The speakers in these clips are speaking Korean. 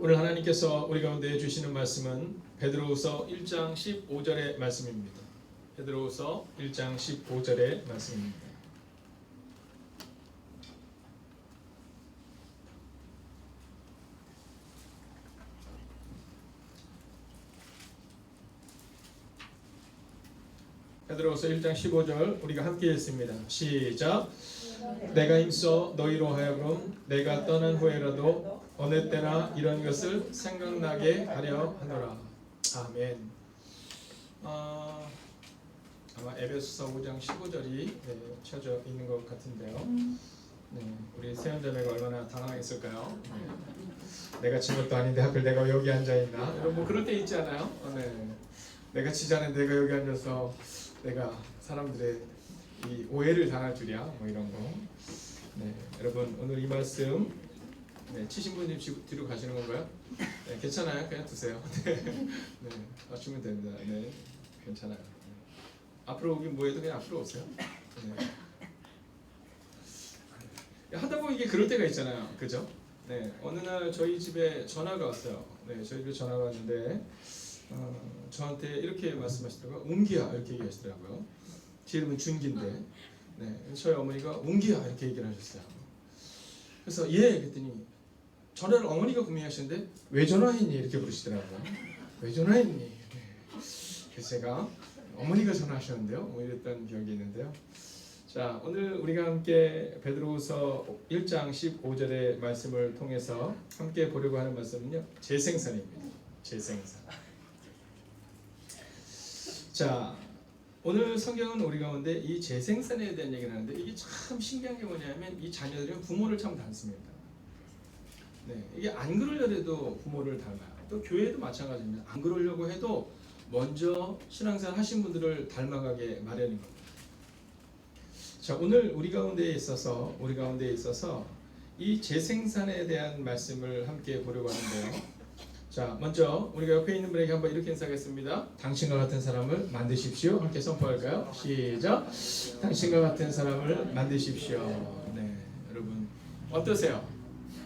오늘 하나님께서 우리 가운데 주시는 말씀은 베드로후서 1장 15절의 말씀입니다. 베드로후서 1장 15절의 말씀입니다. 베드로후서 1장 15절 우리가 함께 읽습니다. 시작. 내가 힘써 너희로 하여금 내가 떠난 후에라도 어느 때나 이런 것을 생각나게 하려 하노라. 아멘. 아마 에베소서 5장 15절이 쳐져 있는 것 같은데요. 우리 세연자매가 얼마나 당황했을까요? 내가 친 것도 아닌데 하필 내가 여기 앉아있나? 여러분 뭐 그럴 때 있지 않아요? 내가 치지 않은 내가 여기 앉아서 내가 사람들의 이 오해를 당할 줄이야 뭐 이런 거. 여러분 오늘 이 말씀 치신 분님 뒤로 가시는 건가요? 괜찮아요. 그냥 두세요. 맞추면 됩니다. 괜찮아요. 앞으로 오긴 뭐해도 그냥 앞으로 오세요. 하다 보면 이게 그럴 때가 있잖아요. 그죠? 어느 날 저희 집에 전화가 왔어요. 저희 집에 전화가 왔는데 저한테 이렇게 말씀하시더라고요. 웅기야 이렇게 얘기하시더라고요. 제 이름은 준기인데 저희 어머니가 웅기야 이렇게 얘기를 하셨어요. 그래서 그랬더니 전화를 어머니가 분명하시는데 왜 전화했니 이렇게 부르시더라고요. 왜 전화했니? 그래서 제가 어머니가 전화하셨는데요. 뭐 이랬던 기억이 있는데요. 자, 오늘 우리가 함께 베드로후서 1장 15절의 말씀을 통해서 함께 보려고 하는 말씀은요. 재생산입니다. 재생산. 자, 오늘 성경은 우리 가운데 이 재생산에 대한 얘기를 하는데 이게 참 신기한 게 뭐냐면 이 자녀들은 부모를 참 닮습니다. 이게 안 그러려도 부모를 닮아요. 또 교회도 마찬가지입니다. 안 그러려고 해도 먼저 신앙생활 하신 분들을 닮아가게 마련인 겁니다. 자, 오늘 우리 가운데 있어서 이 재생산에 대한 말씀을 함께 보려고 하는데요. 자, 먼저 우리가 옆에 있는 분에게 한번 이렇게 인사하겠습니다. 당신과 같은 사람을 만드십시오. 함께 선포할까요? 시작. 당신과 같은 사람을 만드십시오. 여러분 어떠세요?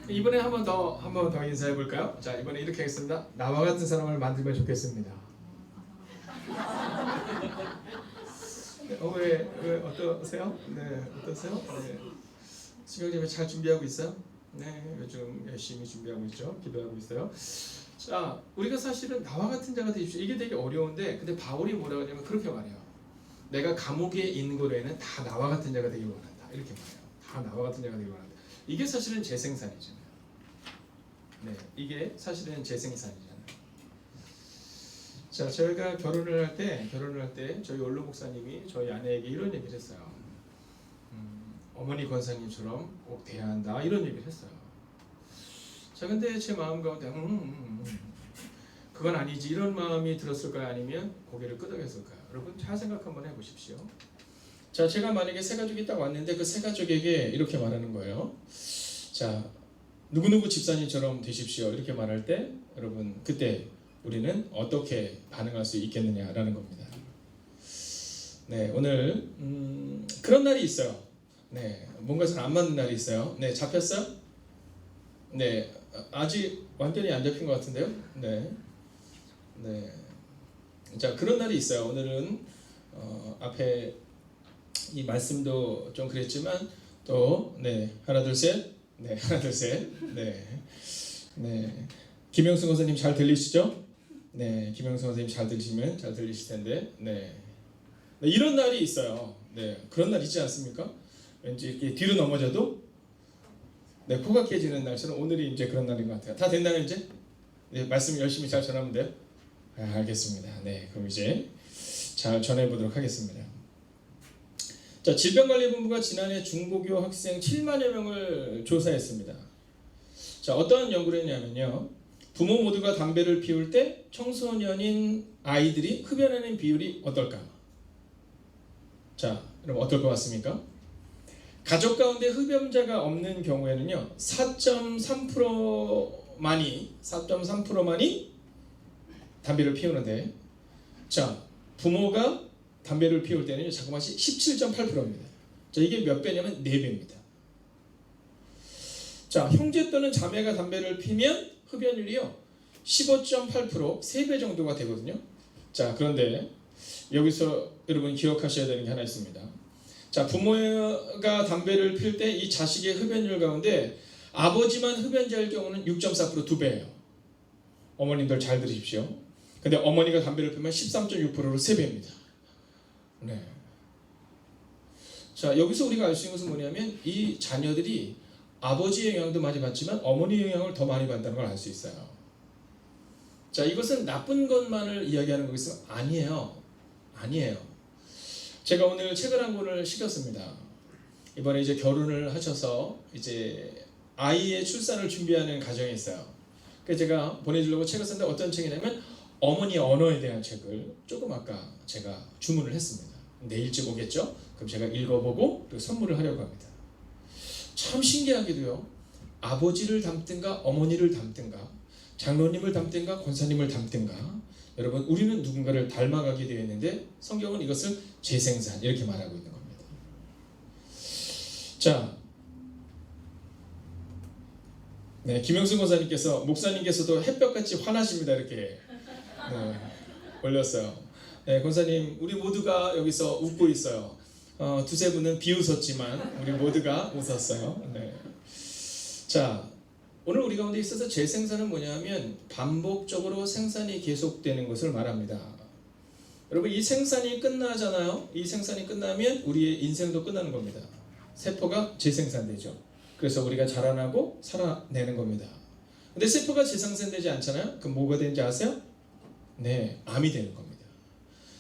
이번에 한 번 더 인사해 볼까요? 자, 이번에 이렇게 하겠습니다. 나와 같은 사람을 만들면 좋겠습니다. 왜 어떠세요? 어떠세요? 수경님 잘 준비하고 있어요? 요즘 열심히 준비하고 있죠. 기도하고 있어요. 자, 우리가 사실은 나와 같은 자가 되십시오. 이게 되게 어려운데, 근데 바울이 뭐라고 하냐면 그렇게 말해요. 내가 감옥에 있는 거에는 다 나와 같은 자가 되길 원한다. 이렇게 말해요. 다 나와 같은 자가 되길 원한다. 이게 사실은 재생산이잖아요. 이게 사실은 재생산이잖아요. 자, 저희가 결혼을 할 때 저희 원로 목사님이 저희 아내에게 이런 얘기를 했어요. 어머니 권사님처럼 꼭 돼야 한다 이런 얘기를 했어요. 자, 근데 제 마음 가운데 그건 아니지 이런 마음이 들었을까요? 아니면 고개를 끄덕였을까요? 여러분 잘 생각 한번 해보십시오. 자, 제가 만약에 세 가족이 딱 왔는데 그 세 가족에게 이렇게 말하는 거예요. 자, 누구누구 집사님처럼 되십시오 이렇게 말할 때 여러분 그때 우리는 어떻게 반응할 수 있겠느냐라는 겁니다. 오늘 그런 날이 있어요. 뭔가 잘 안 맞는 날이 있어요. 잡혔어요? 아직 완전히 안 잡힌 것 같은데요. 자, 그런 날이 있어요. 오늘은 앞에 이 말씀도 좀 그랬지만 또 하나 둘 셋. 하나 둘 셋. 김영수 선생님 잘 들리시죠? 김영수 선생님 잘 들리시면 잘 들리실 텐데. 이런 날이 있어요. 그런 날 있지 않습니까? 왠지 이렇게 뒤로 넘어져도 코가 깨지는 날처럼 오늘이 이제 그런 날인 것 같아요. 다 됐나요 이제? 말씀 열심히 잘 전하면 돼요? 알겠습니다. 그럼 이제 잘 전해보도록 하겠습니다. 자, 질병관리본부가 지난해 중고교 학생 7만여 명을 조사했습니다. 자, 어떠한 연구를 했냐면요. 부모 모두가 담배를 피울 때 청소년인 아이들이 흡연하는 비율이 어떨까? 자, 여러분 어떨 것 같습니까? 가족 가운데 흡연자가 없는 경우에는요. 4.3%만이 담배를 피우는데 자, 부모가 담배를 피울 때는요. 잠깐만 17.8%입니다. 자, 이게 몇 배냐면 4배입니다. 자, 형제 또는 자매가 담배를 피면 흡연율이요 15.8% 3배 정도가 되거든요. 자, 그런데 여기서 여러분 기억하셔야 되는 게 하나 있습니다. 자, 부모가 담배를 필 때 이 자식의 흡연율 가운데 아버지만 흡연자일 경우는 6.4% 2배예요. 어머님들 잘 들으십시오. 근데 어머니가 담배를 피우면 13.6%로 3배입니다. 네. 자, 여기서 우리가 알 수 있는 것은 뭐냐면 이 자녀들이 아버지의 영향도 많이 받지만 어머니의 영향을 더 많이 받는다는 걸 알 수 있어요. 자, 이것은 나쁜 것만을 이야기하는 것은 아니에요. 아니에요. 제가 오늘 책을 한 권을 시켰습니다. 이번에 이제 결혼을 하셔서 이제 아이의 출산을 준비하는 가정이 있어요. 그래서 제가 보내주려고 책을 썼는데 어떤 책이냐면 어머니의 언어에 대한 책을 조금 아까 제가 주문을 했습니다. 내일쯤 오겠죠? 그럼 제가 읽어보고 그리고 선물을 하려고 합니다. 참 신기하게도요. 아버지를 닮든가 어머니를 닮든가 장로님을 닮든가 권사님을 닮든가 여러분 우리는 누군가를 닮아가게 되어 있는데 성경은 이것을 재생산 이렇게 말하고 있는 겁니다. 자, 네, 김영수 권사님께서 목사님께서도 햇볕같이 환하십니다 이렇게 네, 올렸어요. 네, 권사님 우리 모두가 여기서 웃고 있어요. 두세 분은 비웃었지만 우리 모두가 웃었어요. 네. 자, 오늘 우리 가운데 있어서 재생산은 뭐냐면 반복적으로 생산이 계속되는 것을 말합니다. 여러분 이 생산이 끝나잖아요. 이 생산이 끝나면 우리의 인생도 끝나는 겁니다. 세포가 재생산되죠. 그래서 우리가 자라나고 살아내는 겁니다. 근데 세포가 재생산되지 않잖아요. 그럼 뭐가 되는지 아세요? 네, 암이 되는 겁니다.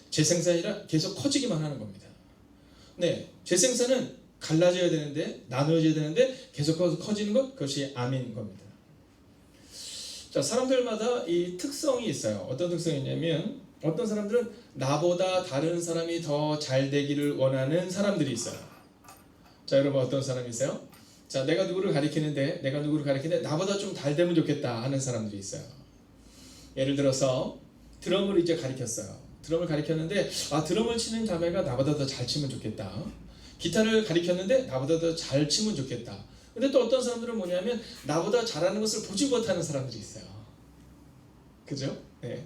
재생산이라 계속 커지기만 하는 겁니다. 네, 재생산은 갈라져야 되는데 나누어져야 되는데 계속 커지는 것 그것이 암인 겁니다. 자, 사람들마다 이 특성이 있어요. 어떤 특성이 있냐면 어떤 사람들은 나보다 다른 사람이 더 잘 되기를 원하는 사람들이 있어요. 자, 여러분 어떤 사람이세요? 자, 내가 누구를 가리키는데 나보다 좀 잘 되면 좋겠다 하는 사람들이 있어요. 예를 들어서 드럼을 이제 가리켰어요. 드럼을 가리켰는데 드럼을 치는 자매가 나보다 더 잘 치면 좋겠다. 기타를 가리켰는데 나보다 더 잘 치면 좋겠다. 근데 또 어떤 사람들은 뭐냐면 나보다 잘하는 것을 보지 못하는 사람들이 있어요. 그죠? 네.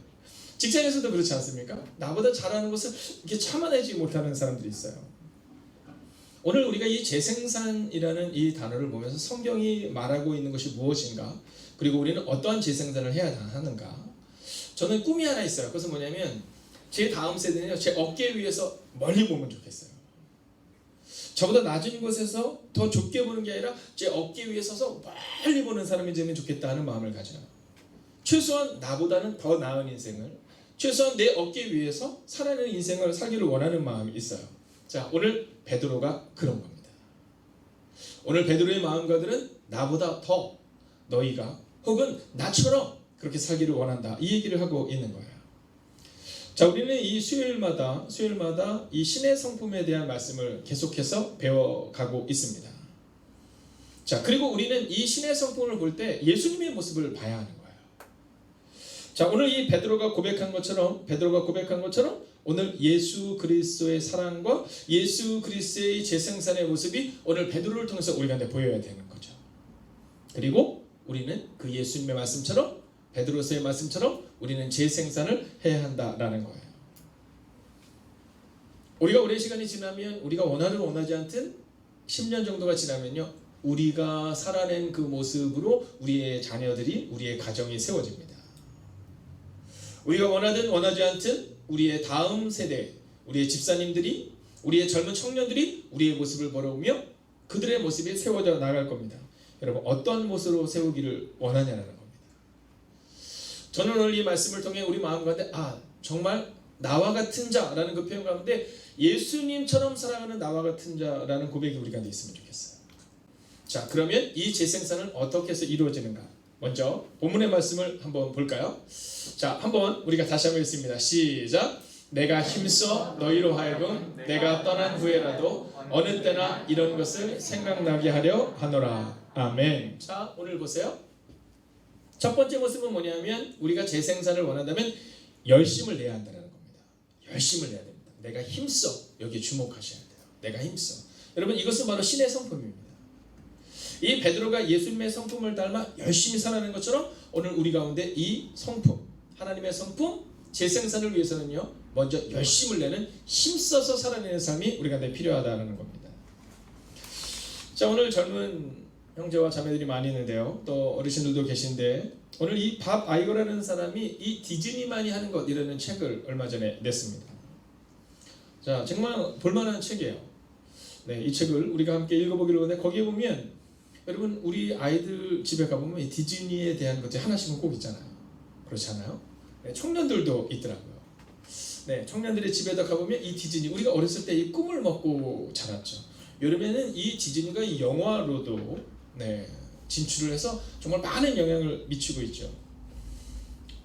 직장에서도 그렇지 않습니까? 나보다 잘하는 것을 이렇게 참아내지 못하는 사람들이 있어요. 오늘 우리가 이 재생산이라는 이 단어를 보면서 성경이 말하고 있는 것이 무엇인가? 그리고 우리는 어떠한 재생산을 해야 하는가? 저는 꿈이 하나 있어요. 그것은 뭐냐면 제 다음 세대는요, 제 어깨 위에서 멀리 보면 좋겠어요. 저보다 낮은 곳에서 더 좁게 보는 게 아니라 제 어깨 위에 서서 멀리 보는 사람이 되면 좋겠다 하는 마음을 가져요. 최소한 나보다는 더 나은 인생을, 최소한 내 어깨 위에서 살아내는 인생을 살기를 원하는 마음이 있어요. 자, 오늘 베드로가 그런 겁니다. 오늘 베드로의 마음가들은 나보다 더 너희가 혹은 나처럼 그렇게 살기를 원한다. 이 얘기를 하고 있는 거예요. 자, 우리는 이 수요일마다 이 신의 성품에 대한 말씀을 계속해서 배워가고 있습니다. 자, 그리고 우리는 이 신의 성품을 볼 때 예수님의 모습을 봐야 하는 거예요. 자, 오늘 이 베드로가 고백한 것처럼 오늘 예수 그리스도의 사랑과 예수 그리스도의 재생산의 모습이 오늘 베드로를 통해서 우리 가운데 보여야 되는 거죠. 그리고 우리는 그 예수님의 말씀처럼 베드로서의 말씀처럼 우리는 재생산을 해야 한다라는 거예요. 우리가 오랜 시간이 지나면 우리가 원하든 원하지 않든 10년 정도가 지나면요, 우리가 살아낸 그 모습으로 우리의 자녀들이, 우리의 가정이 세워집니다. 우리가 원하든 원하지 않든 우리의 다음 세대, 우리의 집사님들이, 우리의 젊은 청년들이 우리의 모습을 바라보며 그들의 모습이 세워져 나갈 겁니다. 여러분 어떤 모습으로 세우기를 원하냐는 겁니다. 저는 오늘 이 말씀을 통해 우리 마음 가운데 정말 나와 같은 자라는 그 표현 가운데 예수님처럼 살아가는 나와 같은 자라는 고백이 우리 가운데 있으면 좋겠어요. 자, 그러면 이 재생산은 어떻게 해서 이루어지는가? 먼저 본문의 말씀을 한번 볼까요? 자, 한번 우리가 다시 한번 읽습니다. 시작. 내가 힘써 너희로 하여금 내가 떠난 후에라도 어느 때나 이런 것을 생각나게 하려 하노라. 아멘. 자, 오늘 보세요. 첫 번째 모습은 뭐냐면 우리가 재생산을 원한다면 열심을 내야 한다는 겁니다. 열심을 내야 됩니다. 내가 힘써. 여기에 주목하셔야 돼요. 내가 힘써. 여러분 이것은 바로 신의 성품입니다. 이 베드로가 예수님의 성품을 닮아 열심히 살아가는 것처럼 오늘 우리 가운데 이 성품, 하나님의 성품 재생산을 위해서는요, 먼저 열심을 내는, 힘써서 살아내는 삶이 우리 가운데 필요하다는 겁니다. 자, 오늘 젊은 형제와 자매들이 많이 있는데요, 또 어르신들도 계신데, 오늘 이 밥 아이거라는 사람이 이 디즈니만이 하는 것이라는 책을 얼마 전에 냈습니다. 자, 정말 볼만한 책이에요. 네, 이 책을 우리가 함께 읽어보기로 하는데, 거기에 보면 여러분, 우리 아이들 집에 가보면 이 디즈니에 대한 것들이 하나씩은 꼭 있잖아요. 그렇지 않아요? 네, 청년들도 있더라고요. 네, 청년들의 집에다 가보면 이 디즈니, 우리가 어렸을 때 이 꿈을 먹고 자랐죠. 여름에는 이 디즈니가 이 영화로도 네, 진출을 해서 정말 많은 영향을 미치고 있죠.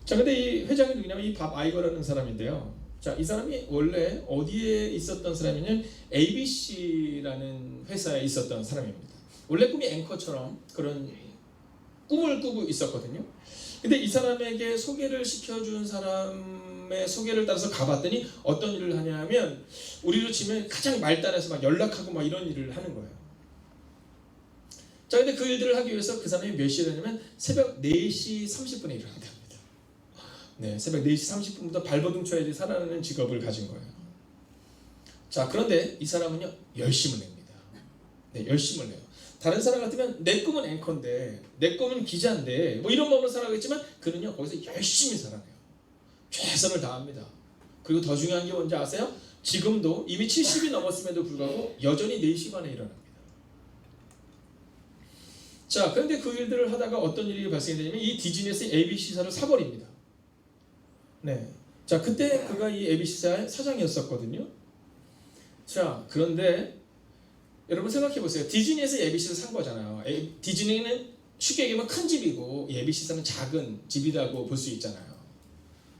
자, 근데 이 회장이 누구냐면 이 밥 아이거라는 사람인데요. 자, 이 사람이 원래 어디에 있었던 사람이냐면 ABC라는 회사에 있었던 사람입니다. 원래 꿈이 앵커처럼 그런 꿈을 꾸고 있었거든요. 근데 이 사람에게 소개를 시켜준 사람의 소개를 따라서 가봤더니 어떤 일을 하냐면, 우리로 치면 가장 말단에서 막 연락하고 막 이런 일을 하는 거예요. 자, 근데 그 일들을 하기 위해서 그 사람이 몇 시에 일어나냐면 새벽 4시 30분에 일어나야 됩니다. 네, 새벽 4시 30분부터 발버둥 쳐야지 살아나는 직업을 가진 거예요. 자, 그런데 이 사람은요, 열심을 냅니다. 네, 열심을 내요. 다른 사람 같으면 내 꿈은 앵커인데, 내 꿈은 기자인데, 뭐 이런 마음으로 살아가겠지만, 그는요 거기서 열심히 살아내요. 최선을 다합니다. 그리고 더 중요한 게 뭔지 아세요? 지금도 이미 70이 넘었음에도 불구하고 여전히 4시 반에 일어납니다. 자, 그런데 그 일들을 하다가 어떤 일이 발생되냐면, 이 디즈니에서 ABC사를 사버립니다. 네. 자, 그때 그가 이 ABC사의 사장이었었거든요. 자, 그런데 여러분 생각해 보세요. 디즈니에서 ABC를 산 거잖아요. 디즈니는 쉽게 얘기하면 큰 집이고, ABC사는 작은 집이라고 볼 수 있잖아요.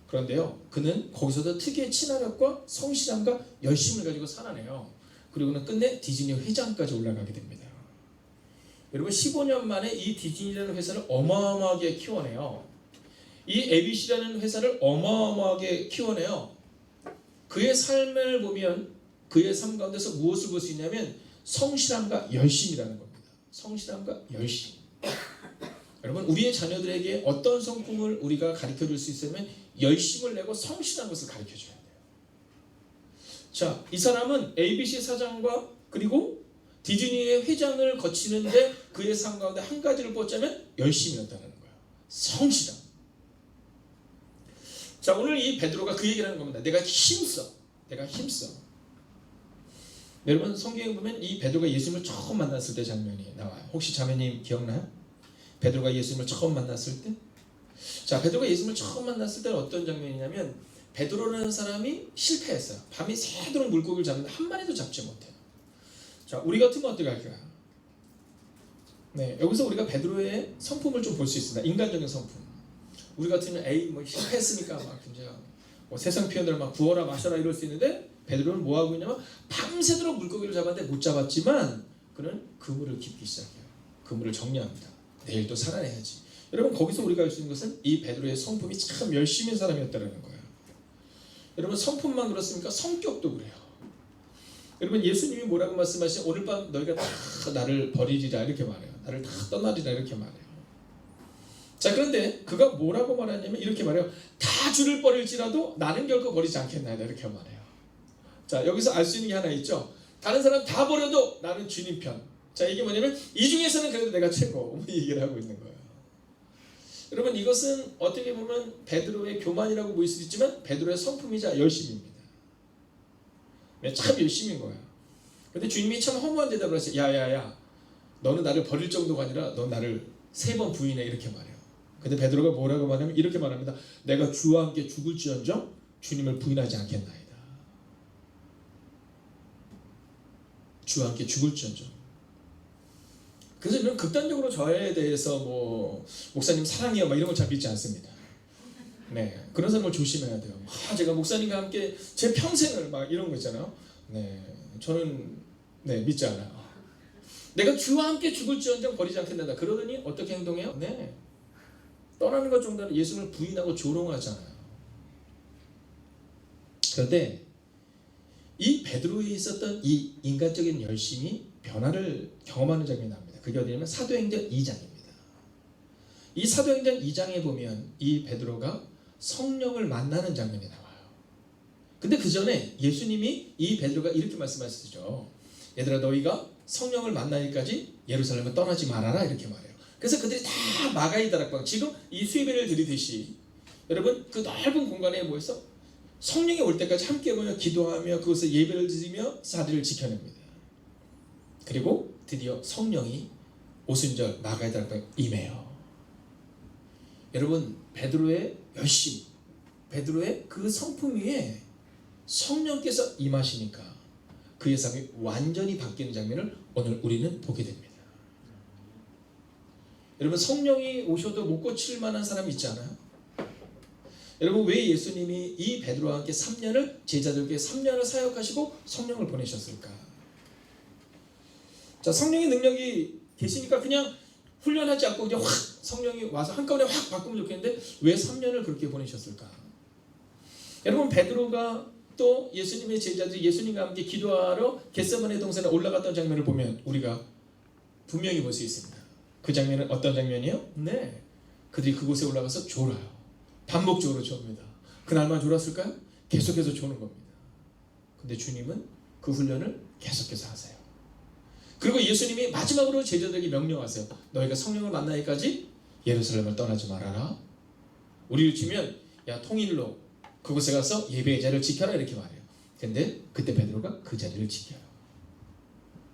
그런데요, 그는 거기서도 특유의 친화력과 성실함과 열심을 가지고 살아내요. 그리고는 끝내 디즈니 회장까지 올라가게 됩니다. 여러분, 15년 만에 이 디즈니라는 회사를 어마어마하게 키워내요. 이 ABC라는 회사를 어마어마하게 키워내요. 그의 삶을 보면 그의 삶 가운데서 무엇을 볼 수 있냐면 성실함과 열심이라는 겁니다. 성실함과 열심. 여러분, 우리의 자녀들에게 어떤 성품을 우리가 가르쳐줄 수 있으면 열심을 내고 성실한 것을 가르쳐줘야 돼요. 자, 이 사람은 ABC 사장과 그리고 디즈니의 회장을 거치는데 그의 삶 가운데 한 가지를 뽑자면 열심이었다는 거예요. 성실함. 자, 오늘 이 베드로가 그 얘기를 하는 겁니다. 내가 힘써. 내가 힘써. 여러분, 성경에 보면 이 베드로가 예수님을 처음 만났을 때 장면이 나와요. 혹시 자매님 기억나요? 베드로가 예수님을 처음 만났을 때? 자, 베드로가 예수님을 처음 만났을 때는 어떤 장면이냐면, 베드로라는 사람이 실패했어요. 밤이 새도록 물고기를 잡는데 한 마리도 잡지 못해요. 자, 우리 같으면 어떻게 할까요? 네, 여기서 우리가 베드로의 성품을 좀 볼 수 있습니다. 인간적인 성품. 우리 같으면 에이 뭐 실패했으니까 막 이제 뭐 세상 표현으로 막 구워라 마셔라 이럴 수 있는데, 베드로는 뭐 하고 있냐면 밤새도록 물고기를 잡았는데 못 잡았지만 그는 그물을 깁기 시작해요. 그물을 정리합니다. 내일 또 살아내야지. 여러분, 거기서 우리가 알 수 있는 것은 이 베드로의 성품이 참 열심히 사람이었다는 거예요. 여러분, 성품만 그렇습니까? 성격도 그래요. 여러분, 예수님이 뭐라고 말씀하시죠? 오늘 밤 너희가 다 나를 버리리라 이렇게 말해요. 나를 다 떠나리라 이렇게 말해요. 자, 그런데 그가 뭐라고 말하냐면 이렇게 말해요. 다 주를 버릴지라도 나는 결코 버리지 않겠나이다 이렇게 말해요. 자, 여기서 알 수 있는 게 하나 있죠. 다른 사람 다 버려도 나는 주님 편. 자, 이게 뭐냐면 이 중에서는 그래도 내가 최고, 이 얘기를 하고 있는 거예요. 여러분, 이것은 어떻게 보면 베드로의 교만이라고 보일 수도 있지만 베드로의 성품이자 열심입니다. 참 열심인 거예요. 근데 주님이 참 허무한 대답을 하세요. 야야야, 너는 나를 버릴 정도가 아니라 넌 나를 3번 부인해 이렇게 말해요. 근데 베드로가 뭐라고 말하냐면 이렇게 말합니다. 내가 주와 함께 죽을지언정 주님을 부인하지 않겠나이다. 주와 함께 죽을지언정. 그래서 저는 극단적으로 저에 대해서 뭐 목사님 사랑해요 막 이런 걸 잘 믿지 않습니다. 네, 그런 사람을 조심해야 돼요. 제가 목사님과 함께 제 평생을 막 이런 거 있잖아요. 네, 저는 믿지 않아요. 내가 주와 함께 죽을지언정 버리지 않겠다. 그러더니 어떻게 행동해요? 네, 떠나는 것 정도는 예수님을 부인하고 조롱하잖아요. 그런데 이 베드로에 있었던 이 인간적인 열심이 변화를 경험하는 장면이 납니다. 있습니다. 그게 어디냐면 사도행전 2장입니다. 이 사도행전 2장에 보면 이 베드로가 성령을 만나는 장면이 나와요. 근데 그 전에 예수님이 이 베드로가 이렇게 말씀하시죠. 얘들아 너희가 성령을 만나기까지 예루살렘을 떠나지 말아라 이렇게 말해요. 그래서 그들이 다 마가이 다락방 지금 이 수예배를 드리듯이 여러분 그 넓은 공간에 모여서 성령이 올 때까지 함께 모여 기도하며 그것을 예배를 드리며 사디를 지켜냅니다. 그리고 드디어 성령이 오순절 마가이 다락방에 임해요. 여러분 베드로의 열심, 베드로의 그 성품 위에 성령께서 임하시니까 그의 삶이 완전히 바뀌는 장면을 오늘 우리는 보게 됩니다. 여러분 성령이 오셔도 못 고칠 만한 사람이 있지 않아요? 여러분 왜 예수님이 이 베드로와 함께 3년을 제자들에게 3년을 사역하시고 성령을 보내셨을까? 자, 성령의 능력이 계시니까 그냥 훈련하지 않고 그냥 확 성령이 와서 한꺼번에 확 바꾸면 좋겠는데 왜 3년을 그렇게 보내셨을까? 여러분 베드로가 또 예수님의 제자들이 예수님과 함께 기도하러 겟세마네 동산에 올라갔던 장면을 보면 우리가 분명히 볼 수 있습니다. 그 장면은 어떤 장면이에요? 네, 그들이 그곳에 올라가서 졸아요. 반복적으로 졸습니다. 그날만 졸았을까요? 계속해서 조는 겁니다. 근데 주님은 그 훈련을 계속해서 하세요. 그리고 예수님이 마지막으로 제자들에게 명령하세요. 너희가 성령을 만나기까지 예루살렘을 떠나지 말아라. 우리를 치면 야 통일로 그곳에 가서 예배의 자리를 지켜라 이렇게 말해요. 근데 그때 베드로가 그 자리를 지켜요.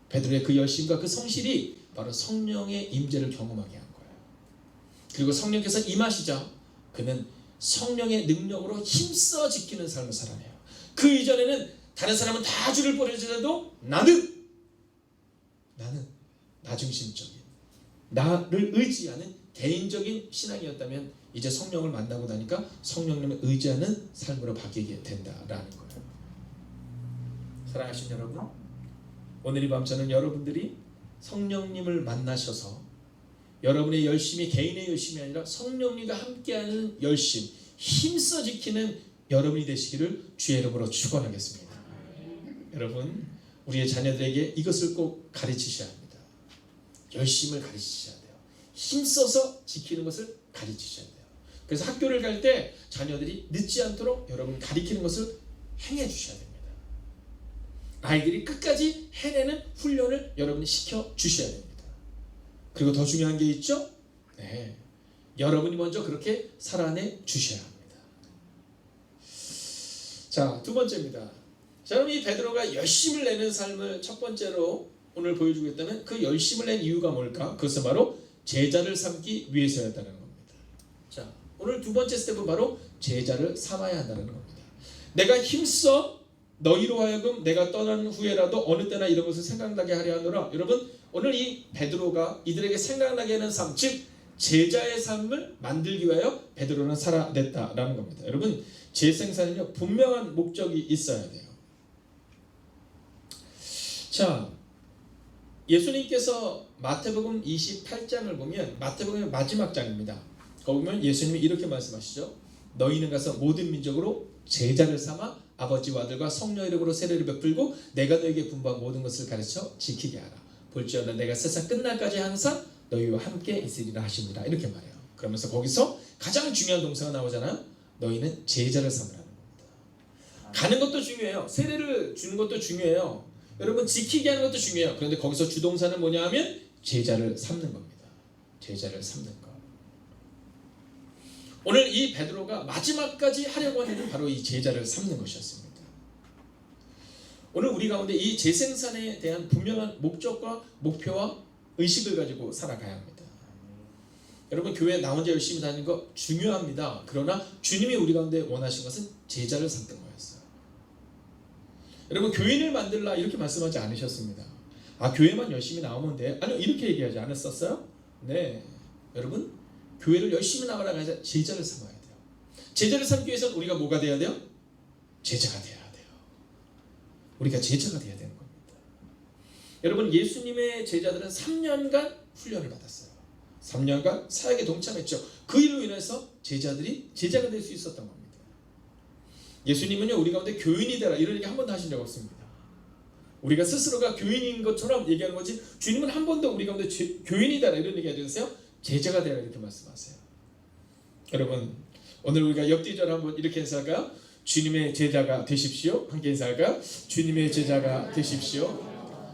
베드로의 그 열심과 그 성실이 바로 성령의 임재를 경험하게 한 거예요. 그리고 성령께서 임하시자 그는 성령의 능력으로 힘써 지키는 삶을 살아내요. 그 이전에는 다른 사람은 다 줄을 버리더라도 나는 나 중심적인 나를 의지하는 개인적인 신앙이었다면 이제 성령을 만나고 나니까 성령님을 의지하는 삶으로 바뀌게 된다라는 거예요. 사랑하신 여러분, 오늘 이 밤 저는 여러분들이 성령님을 만나셔서 여러분의 열심이 개인의 열심이 아니라 성령님과 함께하는 열심, 힘써 지키는 여러분이 되시기를 주의 이름으로 축원하겠습니다. 여러분, 우리의 자녀들에게 이것을 꼭 가르치셔야 합니다. 열심을 가르치셔야 돼요. 힘써서 지키는 것을 가르치셔야 돼요. 그래서 학교를 갈 때 자녀들이 늦지 않도록 여러분 가르치는 것을 행해 주셔야 됩니다. 아이들이 끝까지 해내는 훈련을 여러분이 시켜 주셔야 됩니다. 그리고 더 중요한 게 있죠? 네, 여러분이 먼저 그렇게 살아내 주셔야 합니다. 자, 두 번째입니다. 자, 그럼 이 베드로가 열심을 내는 삶을 첫 번째로 오늘 보여주고 있다면 그 열심을 낸 이유가 뭘까? 그것은 바로 제자를 삼기 위해서였다는 겁니다. 자, 오늘 두 번째 스텝은 바로 제자를 삼아야 한다는 겁니다. 내가 힘써 너희로 하여금 내가 떠난 후에라도 어느 때나 이런 것을 생각나게 하려 하노라. 여러분, 오늘 이 베드로가 이들에게 생각나게 하는 삶, 즉 제자의 삶을 만들기 위하여 베드로는 살아냈다라는 겁니다. 여러분, 재생산은요 분명한 목적이 있어야 돼요. 자, 예수님께서 마태복음 28장을 보면 마태복음의 마지막 장입니다. 거기 보면 예수님이 이렇게 말씀하시죠. 너희는 가서 모든 민족으로 제자를 삼아 아버지와 아들과 성령 이름으로 세례를 베풀고 내가 너에게 분부한 모든 것을 가르쳐 지키게 하라. 볼지어다 내가 세상 끝날까지 항상 너희와 함께 있으리라 하십니다. 이렇게 말해요. 그러면서 거기서 가장 중요한 동사가 나오잖아요. 너희는 제자를 삼으라는 겁니다. 가는 것도 중요해요. 세례를 주는 것도 중요해요. 여러분 지키게 하는 것도 중요해요. 그런데 거기서 주동사는 뭐냐 하면 제자를 삼는 겁니다. 제자를 삼는 것. 오늘 이 베드로가 마지막까지 하려고 하는 일은 바로 이 제자를 삼는 것이었습니다. 오늘 우리 가운데 이 재생산에 대한 분명한 목적과 목표와 의식을 가지고 살아가야 합니다. 여러분 교회 나 혼자 열심히 다니는 거 중요합니다. 그러나 주님이 우리 가운데 원하신 것은 제자를 삼는 거였어요. 여러분 교인을 만들라 이렇게 말씀하지 않으셨습니다. 아 교회만 열심히 나오면 돼? 아니요 이렇게 얘기하지 않았었어요? 네, 여러분 교회를 열심히 나가라 해서 제자를 삼아야 돼요. 제자를 삼기 위해서는 우리가 뭐가 돼야 돼요? 제자가 돼야 돼요. 우리가 제자가 돼야 되는 겁니다. 여러분 예수님의 제자들은 3년간 훈련을 받았어요. 3년간 사역에 동참했죠. 그 일로 인해서 제자들이 제자가 될 수 있었던 겁니다. 예수님은요 우리 가운데 교인이 되라 이런 얘기 한 번도 하신 적 없습니다. 우리가 스스로가 교인인 것처럼 얘기하는 거지 주님은 한 번도 우리 가운데 교인이다 이런 얘기 해주세요. 제자가 되라 이렇게 말씀하세요. 여러분 오늘 우리가 옆뒤절 한번 이렇게 인사할까요? 주님의 제자가 되십시오. 함께 인사할까요? 주님의 제자가 되십시오.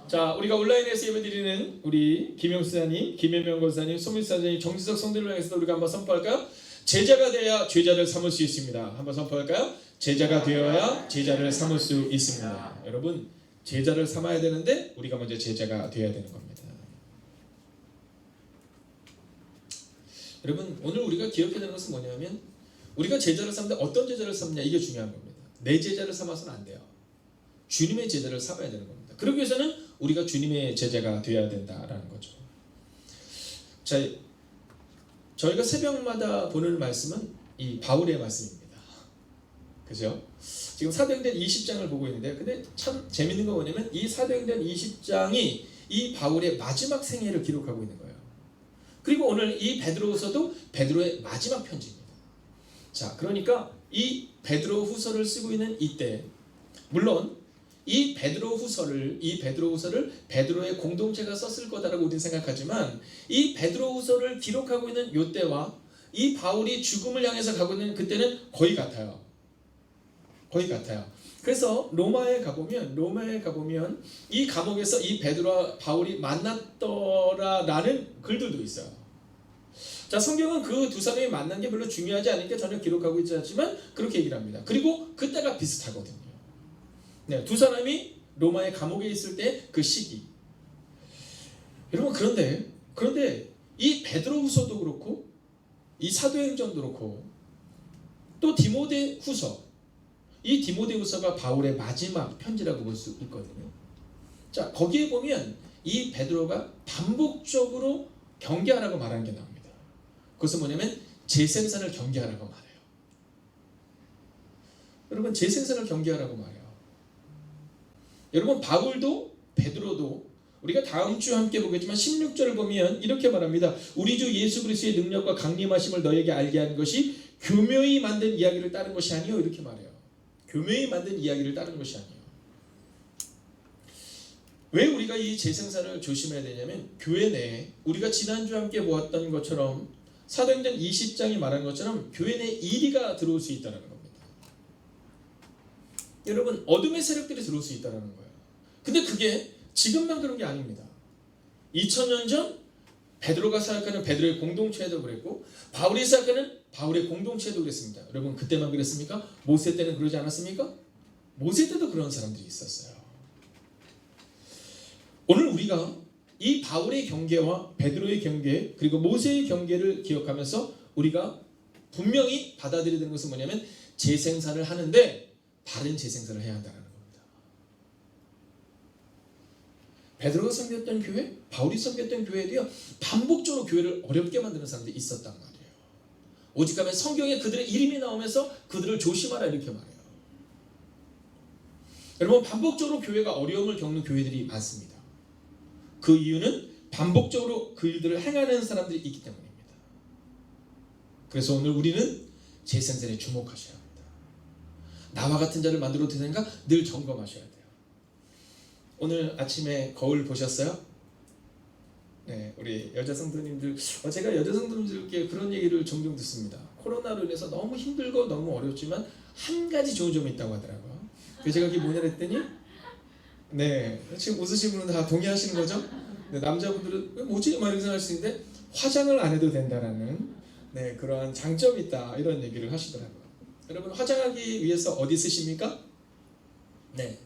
자, 우리가 온라인에서 예배드리는 우리 김영수사님, 김혜명 권사님, 소민사님, 정지석 성도를 향해서 우리가 한번 선포할까요? 제자가 되어야 제자를 삼을 수 있습니다. 한번 선포할까요? 제자가 되어야 제자를 삼을 수 있습니다. 여러분 제자를 삼아야 되는데 우리가 먼저 제자가 되어야 되는 겁니다. 여러분 오늘 우리가 기억해야 되는 것은 뭐냐면 우리가 제자를 삼는데 어떤 제자를 삼냐 이게 중요한 겁니다. 내 제자를 삼아서는 안 돼요. 주님의 제자를 삼아야 되는 겁니다. 그러기 위해서는 우리가 주님의 제자가 되어야 된다라는 거죠. 자, 저희가 새벽마다 보는 말씀은 이 바울의 말씀입니다. 그죠? 지금 사도행전 20장을 보고 있는데 근데 참 재밌는 거 뭐냐면 이 사도행전 20장이 이 바울의 마지막 생애를 기록하고 있는 거예요. 그리고 오늘 이 베드로후서도 베드로의 마지막 편지입니다. 자, 그러니까 이 베드로후서를 쓰고 있는 이때 물론 이 베드로후서를 베드로의 공동체가 썼을 거다라고 우리는 생각하지만 이 베드로후서를 기록하고 있는 이때와 이 바울이 죽음을 향해서 가고 있는 그때는 거의 같아요. 거의 같아요. 그래서 로마에 가보면 이 감옥에서 이 베드로와 바울이 만났더라라는 글들도 있어요. 자, 성경은 그 두 사람이 만난 게 별로 중요하지 않으니까 전혀 기록하고 있지 않지만 그렇게 얘기를 합니다. 그리고 그때가 비슷하거든요. 네, 두 사람이 로마의 감옥에 있을 때 그 시기. 여러분 그런데 이 베드로후서도 그렇고 이 사도행전도 그렇고 또 디모데후서 이 디모데후서가 바울의 마지막 편지라고 볼 수 있거든요. 자, 거기에 보면 이 베드로가 반복적으로 경계하라고 말하는 게 나옵니다. 그것은 뭐냐면 재생산을 경계하라고 말해요. 여러분 재생산을 경계하라고 말해요. 여러분 바울도 베드로도 우리가 다음 주 함께 보겠지만 16절을 보면 이렇게 말합니다. 우리 주 예수 그리스도의 능력과 강림하심을 너에게 알게 한 것이 교묘히 만든 이야기를 따른 것이 아니요 이렇게 말해요. 교묘히 만든 이야기를 따른 것이 아니에요. 왜 우리가 이 재생산을 조심해야 되냐면 교회 내에 우리가 지난주 함께 보았던 것처럼 사도행전 20장이 말한 것처럼 교회 내에 이리가 들어올 수 있다는 겁니다. 여러분 어둠의 세력들이 들어올 수 있다는 거예요. 근데 그게 지금만 그런 게 아닙니다. 2000년 전 베드로가 사역하는 베드로의 공동체에도 그랬고 바울이 사역하는 바울의 공동체에도 그랬습니다. 여러분 그때만 그랬습니까? 모세 때는 그러지 않았습니까? 모세 때도 그런 사람들이 있었어요. 오늘 우리가 이 바울의 경계와 베드로의 경계 그리고 모세의 경계를 기억하면서 우리가 분명히 받아들여야 되는 것은 뭐냐면 재생산을 하는데 바른 재생산을 해야 한다는 겁니다. 베드로가 섬겼던 교회, 바울이 섬겼던 교회도요 반복적으로 교회를 어렵게 만드는 사람들이 있었단 말이에요. 오직하면 성경에 그들의 이름이 나오면서 그들을 조심하라 이렇게 말해요. 여러분 반복적으로 교회가 어려움을 겪는 교회들이 많습니다. 그 이유는 반복적으로 그 일들을 행하는 사람들이 있기 때문입니다. 그래서 오늘 우리는 재생산에 주목하셔야 합니다. 나와 같은 자를 만들어도 되는가 늘 점검하셔야 돼요. 오늘 아침에 거울 보셨어요? 네, 우리 여자 성도님들 제가 여자 성도님들께 그런 얘기를 종종 듣습니다. 코로나로 인해서 너무 힘들고 너무 어렵지만 한 가지 좋은 점이 있다고 하더라고요. 그래서 제가 그게 뭐냐 했더니 네, 지금 웃으신 분은 다 동의하시는 거죠? 네, 남자분들은 뭐지? 막 이렇게 생각할 수 있는데 화장을 안 해도 된다라는 네, 그러한 장점이 있다 이런 얘기를 하시더라고요. 여러분 화장하기 위해서 어디 쓰십니까? 네,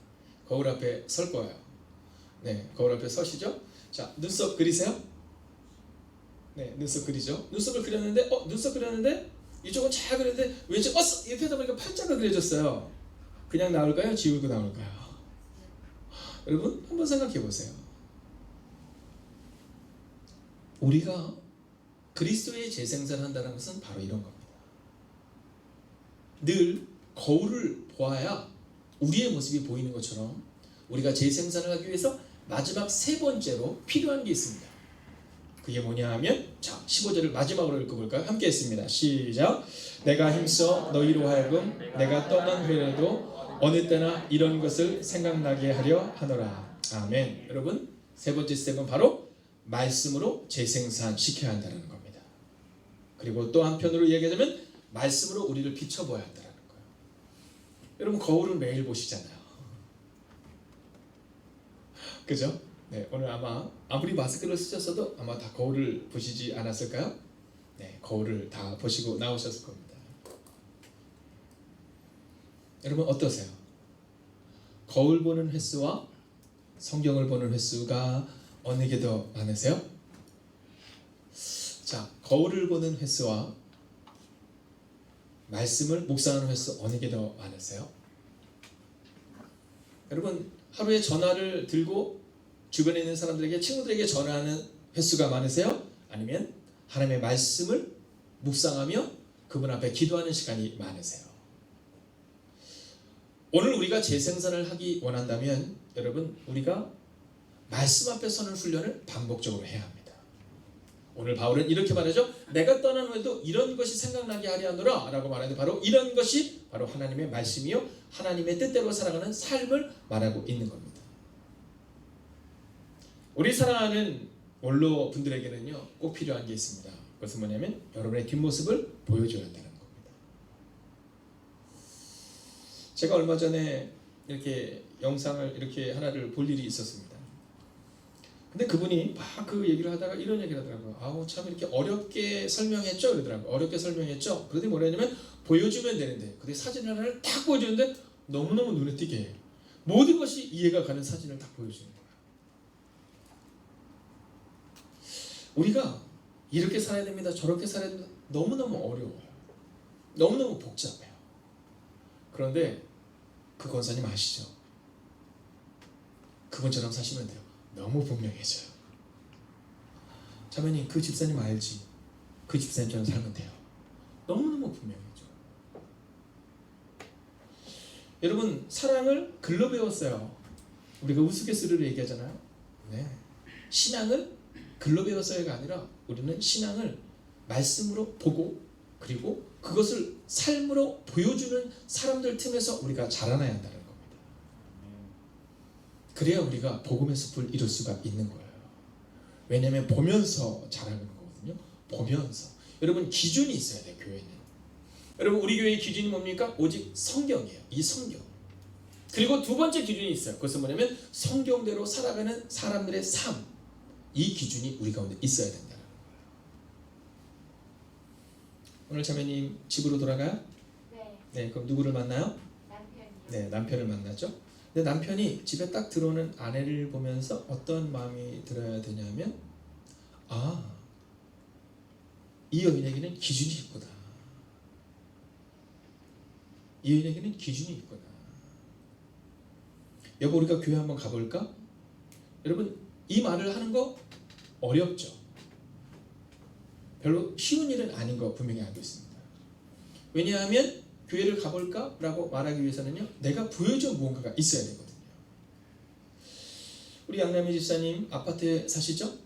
거울 앞에 설 거예요. 네, 거울 앞에 서시죠? 자, 눈썹 그리세요? 네, 눈썹 그리죠? 눈썹을 그렸는데 눈썹 그렸는데 이쪽은 잘 그렸는데 왼쪽 이렇게 하다 보니까 팔자가 그려졌어요. 그냥 나올까요? 지우고 나올까요? 여러분 한번 생각해 보세요. 우리가 그리스도의 재생산한다는 것은 바로 이런 겁니다. 늘 거울을 보아야 우리의 모습이 보이는 것처럼 우리가 재생산을 하기 위해서 마지막 세 번째로 필요한 게 있습니다. 그게 뭐냐 하면 자 15절을 마지막으로 읽어볼까요? 함께 했습니다. 시작. 내가 힘써 너희로 하여금 내가 떠난 후에라도 어느 때나 이런 것을 생각나게 하려 하노라. 아멘. 여러분, 세 번째 스텝은 바로 말씀으로 재생산시켜야 한다는 겁니다. 그리고 또 한편으로 얘기하자면 말씀으로 우리를 비춰보아야 한다는 거예요. 여러분, 거울은 매일 보시잖아요. 그죠? 네, 오늘 아무리 마스크를 쓰셨어도 아마 다 거울을 보시지 않았을까요? 네, 거울을 다 보시고 나오셨을 겁니다. 여러분 어떠세요? 거울 보는 횟수와 성경을 보는 횟수가 어느 게 더 많으세요? 자, 거울을 보는 횟수와 말씀을 묵상하는 횟수 어느 게 더 많으세요? 여러분, 하루에 전화를 들고 주변에 있는 사람들에게, 친구들에게 전화하는 횟수가 많으세요? 아니면 하나님의 말씀을 묵상하며 그분 앞에 기도하는 시간이 많으세요? 오늘 우리가 재생산을 하기 원한다면 여러분, 우리가 말씀 앞에 서는 훈련을 반복적으로 해야 합니다. 오늘 바울은 이렇게 말하죠. 내가 떠난 후에도 이런 것이 생각나게 하려 하노라 라고 말하는데, 바로 이런 것이 바로 하나님의 말씀이요 하나님의 뜻대로 살아가는 삶을 말하고 있는 겁니다. 우리 사랑하는 원로 분들에게는요 꼭 필요한 게 있습니다. 그것은 뭐냐면 여러분의 뒷모습을 보여줘야 한다는 겁니다. 제가 얼마 전에 이렇게 영상을 이렇게 하나를 볼 일이 있었습니다. 근데 그분이 막 그 얘기를 하다가 이런 얘기를 하더라고요. 아우, 참 이렇게 어렵게 설명했죠? 그러더라고요. 어렵게 설명했죠? 그런데 뭐냐면 보여주면 되는데, 근데 사진 하나를 딱 보여주는데 너무너무 눈에 띄게 해요. 모든 것이 이해가 가는 사진을 딱 보여주는 거예요. 우리가 이렇게 살아야 됩니다, 저렇게 살아야 됩니다. 너무너무 어려워요. 너무너무 복잡해요. 그런데 그 권사님 아시죠? 그분처럼 사시면 돼요. 너무 분명해져요. 자매님, 그 집사님 알지? 그 집사님처럼 살면 돼요. 너무너무 분명해져요. 여러분, 사랑을 글로 배웠어요. 우리가 우스갯소리로 얘기하잖아요. 네. 신앙을 글로 배웠어요가 아니라 우리는 신앙을 말씀으로 보고, 그리고 그것을 삶으로 보여주는 사람들 틈에서 우리가 자라나야 한다는 겁니다. 그래야 우리가 복음의 숲을 이룰 수가 있는 거예요. 왜냐하면 보면서 자라는 거거든요. 보면서. 여러분, 기준이 있어야 돼요. 교회는. 여러분, 우리 교회의 기준이 뭡니까? 오직 성경이에요. 이 성경. 그리고 두 번째 기준이 있어요. 그것은 뭐냐면 성경대로 살아가는 사람들의 삶. 이 기준이 우리 가운데 있어야 된다는 거예요. 오늘 자매님 집으로 돌아가요? 네. 네, 그럼 누구를 만나요? 남편이요. 네, 남편을 만나죠. 근데 남편이 집에 딱 들어오는 아내를 보면서 어떤 마음이 들어야 되냐면, 아, 이 여인에게는 기준이 있구나. 이 여인에게는 기준이 있구나. 여보, 우리가 교회 한번 가볼까? 여러분, 이 말을 하는 거 어렵죠. 별로 쉬운 일은 아닌 거 분명히 알고 있습니다. 왜냐하면 교회를 가볼까? 라고 말하기 위해서는요, 내가 보여준 무언가가 있어야 되거든요. 우리 양남희 집사님 아파트에 사시죠?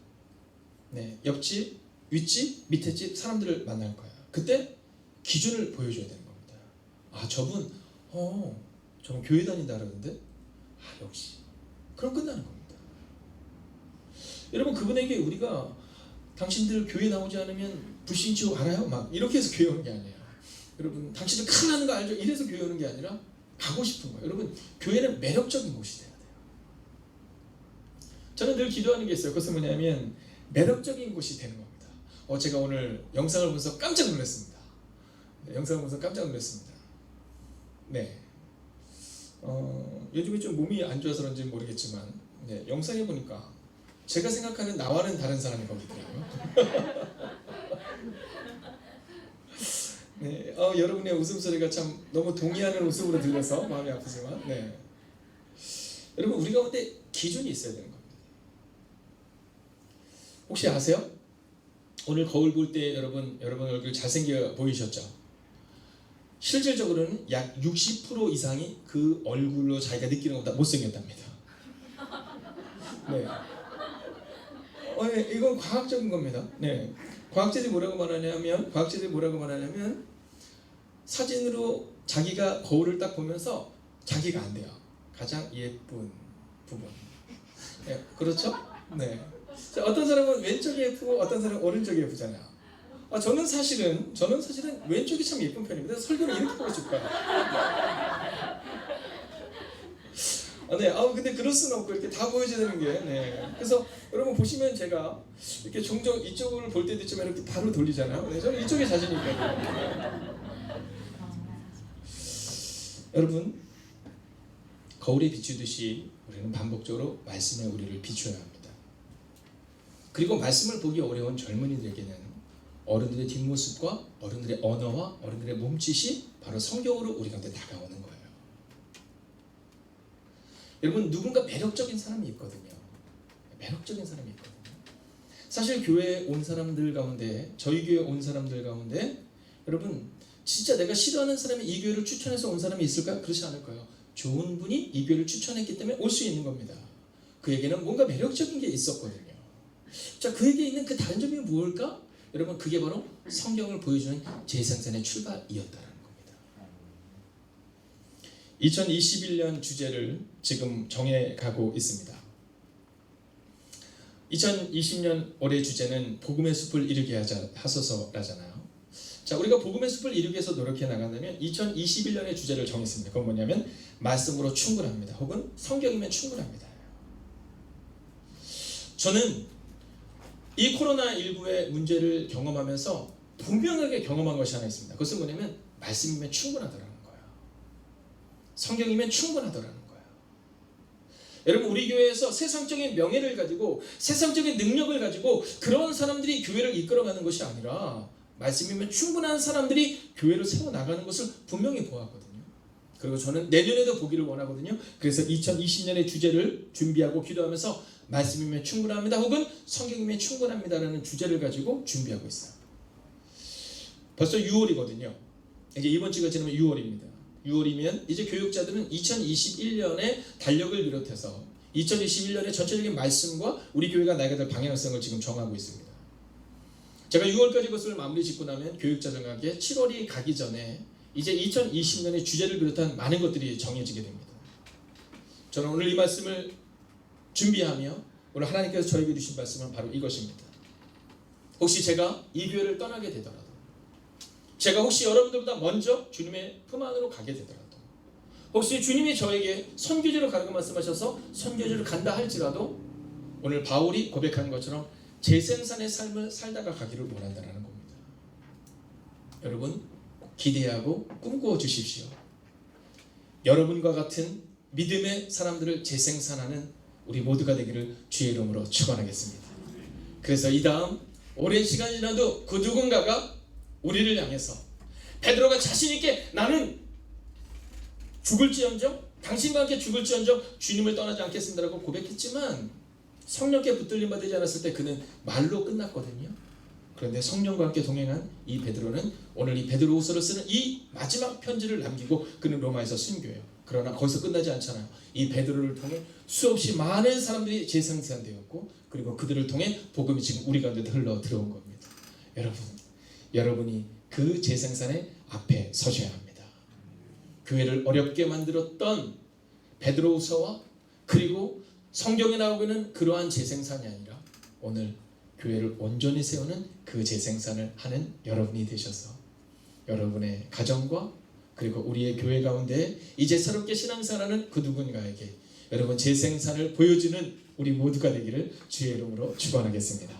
네, 옆집, 윗집, 밑에 집 사람들을 만날 거야. 그때 기준을 보여줘야 되는 겁니다. 아, 저분 교회 다닌다 그러는데, 아, 역시. 그럼 끝나는 겁니다. 여러분, 그분에게 우리가 당신들 교회 나오지 않으면 불신치고 알아요? 막 이렇게 해서 교회 오는 게 아니에요. 여러분, 당신들 큰일 나는 거 알죠? 이래서 교회 오는 게 아니라 가고 싶은 거예요. 여러분, 교회는 매력적인 곳이 돼야 돼요. 저는 늘 기도하는 게 있어요. 그것은 뭐냐면 매력적인 곳이 되는 겁니다. 제가 오늘 영상을 보면서 깜짝 놀랐습니다. 네, 영상을 보면서 깜짝 놀랐습니다. 네. 요즘에 좀 몸이 안 좋아서 그런지 모르겠지만, 네, 영상에 보니까 제가 생각하는 나와는 다른 사람이 거기 있더라고요. 네, 여러분의 웃음소리가 참 너무 동의하는 웃음으로 들려서 마음이 아프지만, 네. 여러분, 우리 가운데 기준이 있어야 되는 겁니다. 혹시 아세요? 오늘 거울 볼 때 여러분 얼굴 잘생겨 보이셨죠? 실질적으로는 약 60% 이상이 그 얼굴로 자기가 느끼는 것보다 못생겼답니다. 네. 네, 이건 과학적인 겁니다. 네. 과학자들이 뭐라고 말하냐면 사진으로 자기가 거울을 딱 보면서 자기가 안 돼요. 가장 예쁜 부분. 네, 그렇죠? 네. 자, 어떤 사람은 왼쪽이 예쁘고 어떤 사람은 오른쪽이 예쁘잖아요. 저는 사실은 왼쪽이 참 예쁜 편입니다. 설교를 이렇게 보고 싶어요. 네. 근데 그럴 수는 없고 이렇게 다 보여줘야 되는 게. 네. 그래서 여러분 보시면 제가 이렇게 종종 이쪽을 볼 때도 있지만 이렇게 바로 돌리잖아요. 네, 저는 이쪽에 자신이 있거든요. 여러분, 거울에 비추듯이 우리는 반복적으로 말씀에 우리를 비추어야 합니다. 그리고 말씀을 보기 어려운 젊은이들에게는 어른들의 뒷모습과 어른들의 언어와 어른들의 몸짓이 바로 성경으로 우리 가운데 다가오는 거예요. 여러분, 누군가 매력적인 사람이 있거든요. 매력적인 사람이 있거든요. 사실 교회에 온 사람들 가운데, 저희 교회에 온 사람들 가운데 여러분, 진짜 내가 싫어하는 사람이 이 교회를 추천해서 온 사람이 있을까? 그렇지 않을 거예요. 좋은 분이 이 교회를 추천했기 때문에 올 수 있는 겁니다. 그에게는 뭔가 매력적인 게 있었거든요. 자, 그에게 있는 그 다른 점이 무엇일까? 여러분, 그게 바로 성경을 보여주는 재생산의 출발이었다라는 겁니다. 2021년 주제를 지금 정해가고 있습니다. 2020년 올해 주제는 복음의 숲을 이루게 하소서라잖아요. 자, 우리가 복음의 숲을 이루기 위해서 노력해 나간다면 2021년의 주제를 정했습니다. 그건 뭐냐면 말씀으로 충분합니다. 혹은 성경이면 충분합니다. 저는 이 코로나19의 문제를 경험하면서 분명하게 경험한 것이 하나 있습니다. 그것은 뭐냐면 말씀이면 충분하더라는 거예요. 성경이면 충분하더라는 거예요. 여러분, 우리 교회에서 세상적인 명예를 가지고 세상적인 능력을 가지고 그런 사람들이 교회를 이끌어가는 것이 아니라 말씀이면 충분한 사람들이 교회를 세워나가는 것을 분명히 보았거든요. 그리고 저는 내년에도 보기를 원하거든요. 그래서 2020년의 주제를 준비하고 기도하면서 말씀이면 충분합니다 혹은 성경이면 충분합니다라는 주제를 가지고 준비하고 있어요. 벌써 6월이거든요. 이제 이번 주가 지나면 6월입니다. 6월이면 이제 교육자들은 2021년의 달력을 비롯해서 2021년의 전체적인 말씀과 우리 교회가 나가야 될 방향성을 지금 정하고 있습니다. 제가 6월까지 그것을 마무리 짓고 나면 교육자정하게 7월이 가기 전에 이제 2020년의 주제를 비롯한 많은 것들이 정해지게 됩니다. 저는 오늘 이 말씀을 준비하며 오늘 하나님께서 저에게 주신 말씀은 바로 이것입니다. 혹시 제가 이 교회를 떠나게 되더라도, 제가 혹시 여러분들보다 먼저 주님의 품 안으로 가게 되더라도, 혹시 주님이 저에게 선교지로 가라고 말씀하셔서 선교지로 간다 할지라도 오늘 바울이 고백한 것처럼 재생산의 삶을 살다가 가기를 원한다는 겁니다. 여러분, 기대하고 꿈꾸어 주십시오. 여러분과 같은 믿음의 사람들을 재생산하는 우리 모두가 되기를 주의 이름으로 축원하겠습니다. 그래서 이 다음 오랜 시간이 지나도 그 누군가가 우리를 향해서 베드로가 자신 있게 나는 죽을지언정 당신과 함께 죽을지언정 주님을 떠나지 않겠습니다라고 고백했지만 성령께 붙들림 받지 않았을 때 그는 말로 끝났거든요. 그런데 성령과 함께 동행한 이 베드로는 오늘 이 베드로후서를 쓰는 이 마지막 편지를 남기고 그는 로마에서 순교해요. 그러나 거기서 끝나지 않잖아요. 이 베드로를 통해 수없이 많은 사람들이 재생산되었고 그리고 그들을 통해 복음이 지금 우리 가운데 흘러 들어온 겁니다. 여러분이 그 재생산의 앞에 서셔야 합니다. 교회를 어렵게 만들었던 베드로후서와 그리고 성경에 나오고 있는 그러한 재생산이 아니라 오늘 교회를 온전히 세우는 그 재생산을 하는 여러분이 되셔서 여러분의 가정과 그리고 우리의 교회 가운데 이제 새롭게 신앙생활하는 그 누군가에게 여러분 재생산을 보여주는 우리 모두가 되기를 주의 이름으로 축원하겠습니다.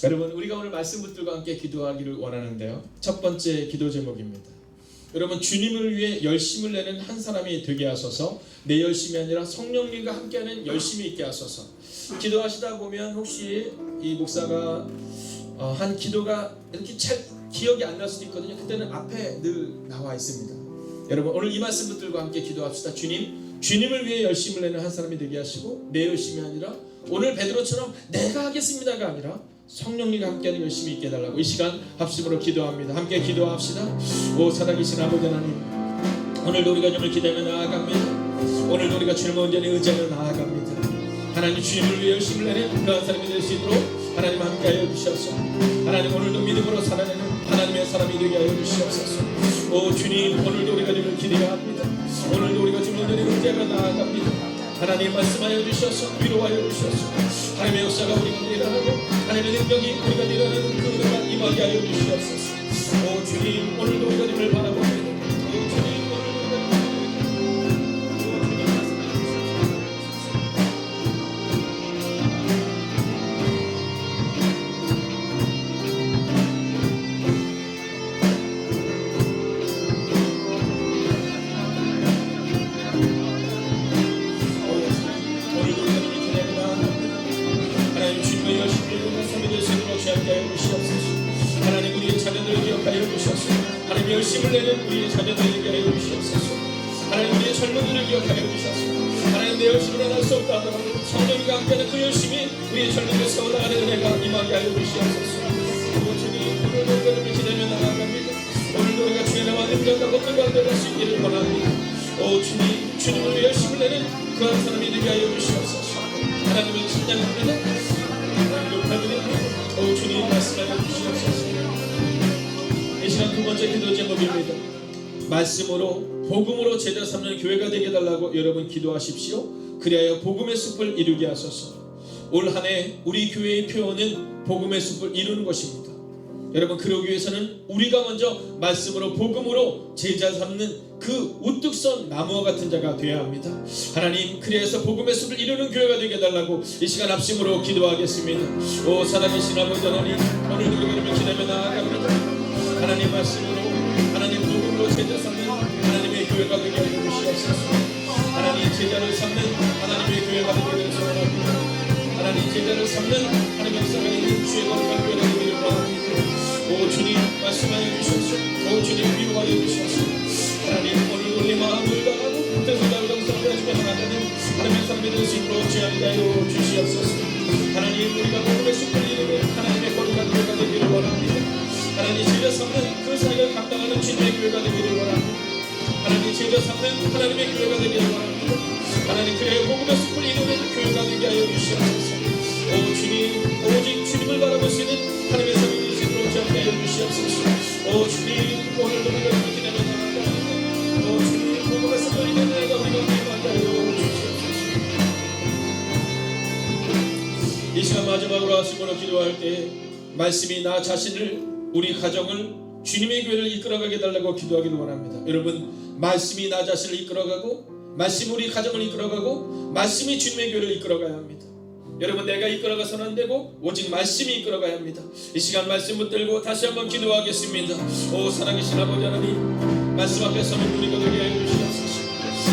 여러분, 우리가 오늘 말씀들과 함께 기도하기를 원하는데요. 첫 번째 기도 제목입니다. 여러분, 주님을 위해 열심을 내는 한 사람이 되게 하소서. 내 열심이 아니라 성령님과 함께하는 열심이 있게 하소서. 기도하시다 보면 혹시 이 목사가 한 기도가 이렇게 잘 기억이 안 날 수도 있거든요. 그때는 앞에 늘 나와 있습니다. 여러분, 오늘 이 말씀들과 함께 기도합시다. 주님을 위해 열심을 내는 한 사람이 되게 하시고 내 열심이 아니라 오늘 베드로처럼 내가 하겠습니다가 아니라 성령님과 함께하는 열심히 있게 해달라고 이 시간 합심으로 기도합니다. 함께 기도합시다. 오 살아계신 아버지 하나님, 오늘도 우리가 주님을 기대하며 나아갑니다. 오늘도 우리가 주님을 온전히 의지하며 나아갑니다. 하나님, 주님을 위해 열심을 내는 그런 사람이 될 수 있도록 하나님 함께하여 주시옵소서. 하나님, 오늘도 믿음으로 살아내는 하나님의 사람이 되게 하여 주시옵소서. 오 주님, 오늘도 우리가 주님을 기대합니다. 오늘도 우리가 주님을 온전히 의지하며 나아갑니다. 하나님 말씀하여 주셔서 위로하여 주셔서 하나님의 역사가 우리 가운데 일어나고 하나님의 능력이 우리 가운데 일어나는 그 은혜가 임하게 하여 주시옵소서. 오 주님, 오늘도 우리가 주님을 바라봅니다. 오 주님, 오늘도 우리가 주님 말씀하여 주셔서 하나님 우리의 자녀들을 기억하여 주셔서 하나님 열심을 내는 우리의 자녀들에게 하여 주시옵소서. 하나님 우리의 젊은이를 기억하여 주셔서 하나님 내 열심을 안 할 수 없다 하더라도 성령과 함께하는 그 열심이 우리의 젊은이를 세워나가는 은혜가 임하게 하여 주시옵소서. 오 주님, 오늘도 우리가 좀 기다려 나아갑니다. 오늘도 우리가 주의 나와 능력과 것들 가운데 갈 수 있기를 원합니다. 오 주님, 주님을 위해 열심을 내는 그 한 사람이 되게 하여 주시옵소서. 하나님을 찬양합니다. 하나님 높아드립니다. 오 주님 말씀하여 주시옵소서. 이 시간 두 번째 기도 제목입니다. 말씀으로 복음으로 제자 삼는 교회가 되게 해달라고 여러분 기도하십시오. 그리하여 복음의 숲을 이루게 하소서. 올 한 해 우리 교회의 표어는 복음의 숲을 이루는 것입니다. 여러분 그러기 위해서는 우리가 먼저 말씀으로 복음으로 제자 삼는 그 우뚝 선 나무와 같은 자가 되어야 합니다. 하나님 그래서 복음의 숲을 이루는 교회가 되게 해달라고 이 시간 합심으로 기도하겠습니다. 오 살아계신 아버지 하나님, 오늘도 우리가 기다려 나아갑니다. 하나님 말씀으로 하나님 복음으로 제자 삼는 하나님의 교회가 되게 하여 주시옵소서. 하나님 제자를 삼는 하나님의 교회가 되기를 소원합니다. 하나님 제자를 삼는 하나님의 역사가 있는 주의 거룩한 교회가 되기를 바랍니다. 오 주님 말씀하여 주셔서 오 주님 위로하여 주셔서 하나님 오늘 우리 마음을 다하고 뜻을 정성을 가지고 나가는 하나님의 사람이 될 수 있도록 주의하게 하여 주시옵소서. 하나님 우리가 복음의 숲을 이루는 하나님의 거룩한 교회가 되기를 원합니다. 하나님 제자 삼는 그 사역을 감당하는 주님의 교회가 되기를 원합니다. 하나님 제자 삼는 하나님의 교회가 되기를 원합니다. 하나님 그의 복음의 숲을 이루는 교회가 되게 하여 주시옵소서. 오 주님, 오직 주님을 바라볼 수 있는 하나님의 사람이 될 수 있도록 주의하게 하여 주시옵소서. 오 주님, 오늘도 우리가 이렇게 되면 나아갑니다. 오 주님, 복음의 숲을 이루는 내가 우리가 임하게 하여 주시옵소서. 이 시간 마지막으로 하심으로 기도할 때 말씀이 나 자신을 우리 가정을 주님의 교회를 이끌어가게 해달라고 기도하기를 원합니다. 여러분 말씀이 나 자신을 이끌어가고 말씀이 우리 가정을 이끌어가고 말씀이 주님의 교회를 이끌어가야 합니다. 여러분 내가 이끌어가서는 안 되고 오직 말씀이 이끌어가야 합니다. 이 시간 말씀 붙들고 다시 한번 기도하겠습니다. 오 살아계신 아버지 하나님, 말씀 앞에 서는 우리가 되게 하여 주시옵소서.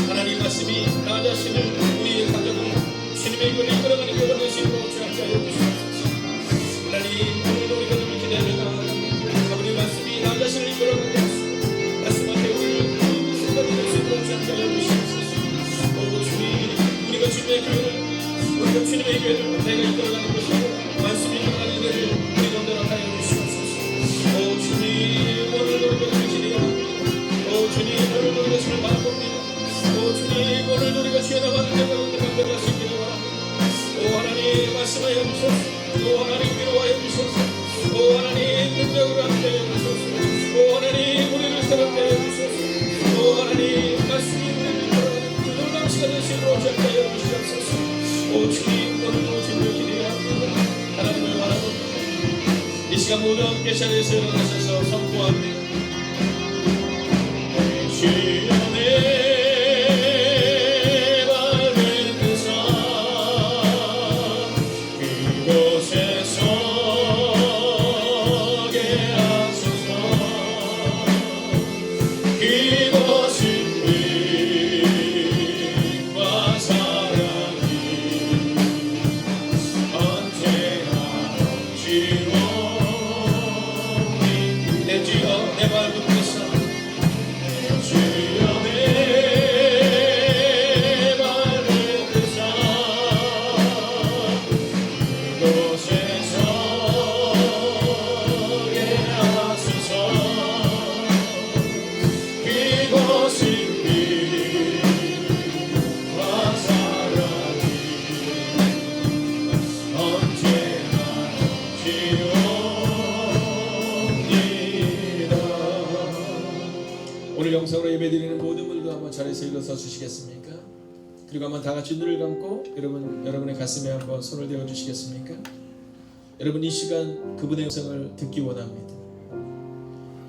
하나님 말씀이 나 자신을 우리의 가정을 주님의 교회를 이끌어가는 교회가 될 수 있도록 주님께 하여 주시옵소서. 하나님 오늘도 우리가 좀 기다려라. 우리 말씀이 나 자신을 이끌어가게 하소서. 말씀 앞에 우리를 생각이 될 수 있도록 주님께 하여 주시옵소서. 오 주님, 우리가 주님의 교회를 우리가 주님의 교회를 내가 이끌어가는 것이고 말씀이 이끌어가는 은혜를 우리 가운데 하여 주시옵소서. 오 주님, 오늘도 우리가 주를 기대합니다. 오 주님, 오늘도 우리가 주를 바라봅니다. 오 주님, 오늘도 우리가 주의 나라를 감당할 수 있기를 원합니다. 오 하나님 말씀하여 주소서. 오 하나님 위로하여 주소서. 오 하나님 능력으로 함께하여 주소서. 오 하나님 우리를 새롭게 하여 주소서. 오 하나님 말씀이 우리를 이끌어가는 그 놀라운 시간 되시도록 함께하여 주시옵소서. 오 주님, 오늘도 주님을 기대합니다. 하나님을 바라봅니다. 이 시간 모두 함께 자리에서 일어나셔서 선포합니다. 주여 오늘 영상으로 예배드리는 모든 분들도 한번 자리에서 일어서 주시겠습니까? 그리고 한번 다 같이 눈을 감고 여러분의 가슴에 한번 손을 대어 주시겠습니까? 여러분 이 시간 그분의 음성을 듣기 원합니다.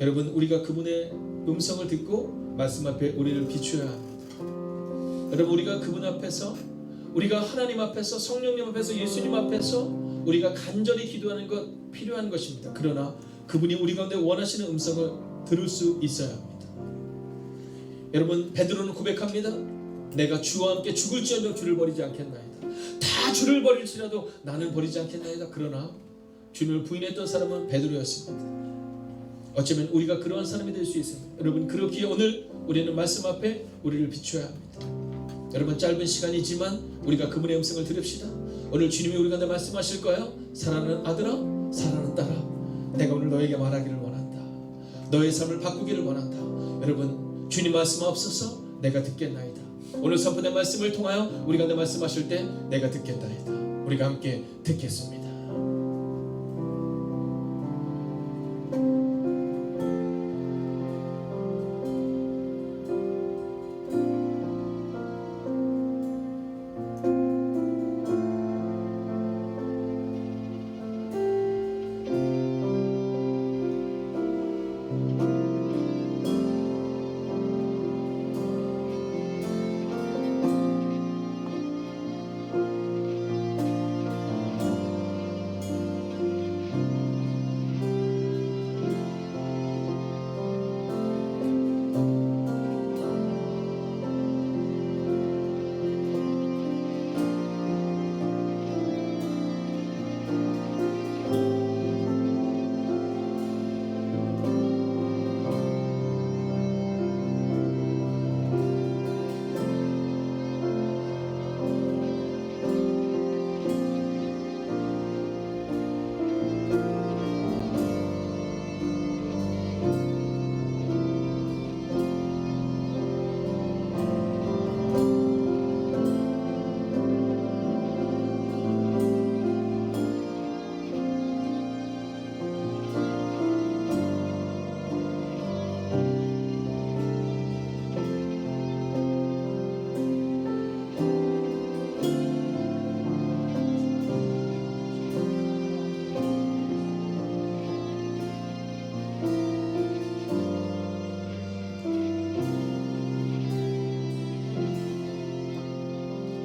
여러분 우리가 그분의 음성을 듣고 말씀 앞에 우리를 비추어야 합니다. 여러분 우리가 그분 앞에서 우리가 하나님 앞에서 성령님 앞에서 예수님 앞에서 우리가 간절히 기도하는 것 필요한 것입니다. 그러나 그분이 우리 가운데 원하시는 음성을 들을 수 있어야 합니다. 여러분 베드로는 고백합니다. 내가 주와 함께 죽을지언정 주를 버리지 않겠나이다. 다 주를 버릴지라도 나는 버리지 않겠나이다. 그러나 주님을 부인했던 사람은 베드로였습니다. 어쩌면 우리가 그러한 사람이 될 수 있습니다. 여러분 그렇기에 오늘 우리는 말씀 앞에 우리를 비춰야 합니다. 여러분 짧은 시간이지만 우리가 그분의 음성을 들읍시다. 오늘 주님이 우리 가운데 말씀하실 거예요. 사랑하는 아들아, 사랑하는 딸아, 내가 오늘 너에게 말하기를 원한다. 너의 삶을 바꾸기를 원한다. 여러분 주님 말씀 없어서 내가 듣겠나이다. 오늘 선포된 말씀을 통하여 우리 가운데 말씀하실 때 내가 듣겠나이다. 우리가 함께 듣겠습니다.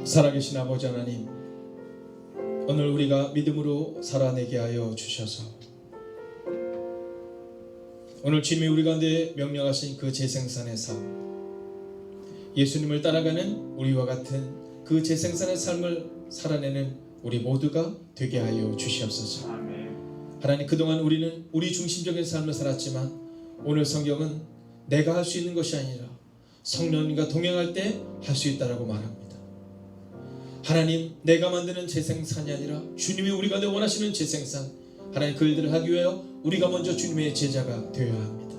살아계신 아버지 하나님, 오늘 우리가 믿음으로 살아내게 하여 주셔서 오늘 주님이 우리 가운데 명령하신 그 재생산의 삶, 예수님을 따라가는 우리와 같은 그 재생산의 삶을 살아내는 우리 모두가 되게 하여 주시옵소서. 하나님, 그동안 우리는 우리 중심적인 삶을 살았지만 오늘 성경은 내가 할 수 있는 것이 아니라 성령님과 동행할 때 할 수 있다라고 말합니다. 하나님, 내가 만드는 재생산이 아니라 주님이 우리 가운데 원하시는 재생산, 하나님 그 일들을 하기 위하여 우리가 먼저 주님의 제자가 되어야 합니다.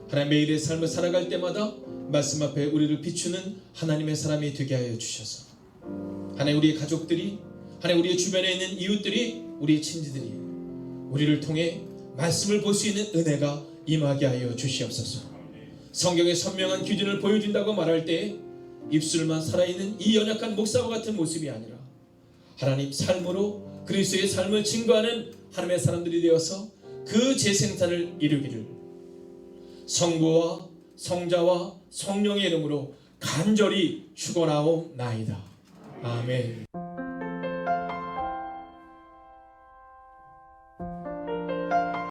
하나님, 매일의 삶을 살아갈 때마다 말씀 앞에 우리를 비추는 하나님의 사람이 되게 하여 주셔서 하나님, 우리의 가족들이, 하나님 우리의 주변에 있는 이웃들이, 우리의 친지들이 우리를 통해 말씀을 볼 수 있는 은혜가 임하게 하여 주시옵소서. 성경의 선명한 기준을 보여준다고 말할 때 입술만 살아있는 이 연약한 목사와 같은 모습이 아니라 하나님 삶으로 그리스도의 삶을 증거하는 하나님의 사람들이 되어서 그 재생산을 이루기를 성부와 성자와 성령의 이름으로 간절히 축원하옵나이다. 아멘.